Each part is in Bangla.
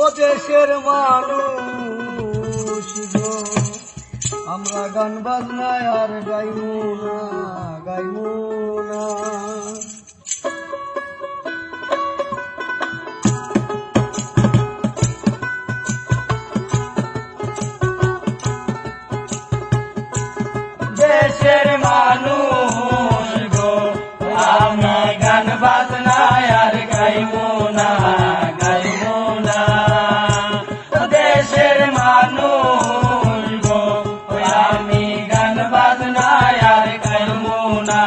ও দেশের মানুষ গো, আমরা গান বাজনায় আর গাইমু না, গাইমু না। দেশের মানুষ গো, আমরা গান বাজনায় আর গাইমু না, গাইমু না। দেশের মানুষ গো, আমি গান বাজনায় আর গাইমু না,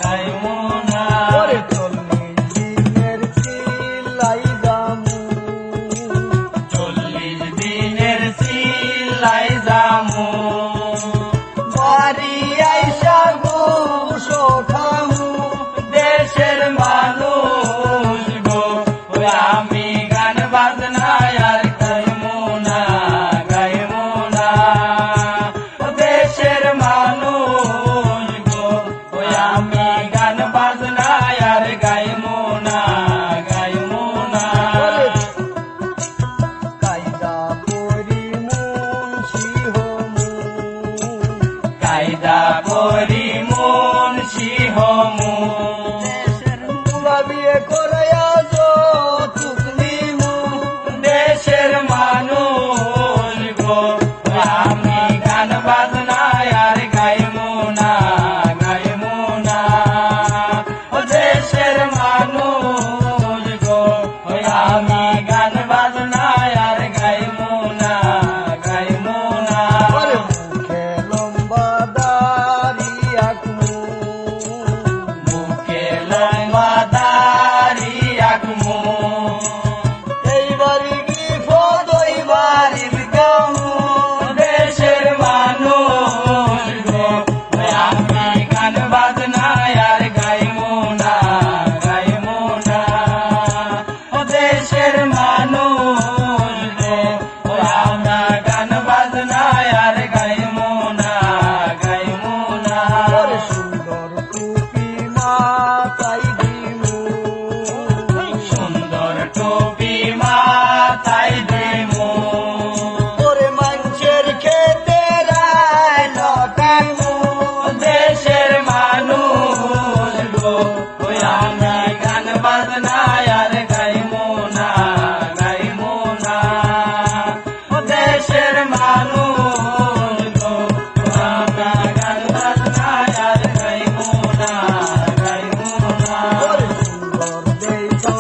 গাইমু না। ওরে 40 দিনের চিল্লাই যামু, 40 দিনের চিল্লাই যামু। বাড়ি আইসা গোশ খামু। দেশের মানুষ গো, আমি গান বাজনায় আর গাইমু না, গাইমু না। দেশের মানুষ গো, আমি গান বাজনায় আর গাইমু না, গাইমু না। কায়দা করি মুন্সি হমু, কায়দা করি মুন্সি হমু। দেশের মুলা বিয়ে করাইয়া যৌতুক নিমু। দেশের মানুষ গো, আমি গান বাজনায় আর গাইমু না, গাইমু না। দেশের মানুষ গো, আমি গান বাজনায় আর গাইমু না, গাইমু না। ওরে মুখে লম্বা দাড়ি আঁকমু, মুখে লম্বা দাড়ি আঁকমু। এইবারই বিপদ ওইবারই গামু। দেশের মানুষ গো, আমি গান বাজনায় আর গাইমু না, গাইমু না। দেশের মানুষ গো, আমরা গান বাজনায় আর গাইমু না, গাইমু না। ওরে সুন্দর টুপি মাথায় দিমু, সুন্দর টুপি মাথায় দিমু। ওরে মানুষের খেতে রায় লটাইমু। দেশের মানুষ গো, আমরা গান বাজনায় আর গাইমু না, গাইমু না। দেশের মানুষ গো, আমরা গান বাজনায় আর গাইমু না, গাইমু না। ওরে সুন্দর দেখা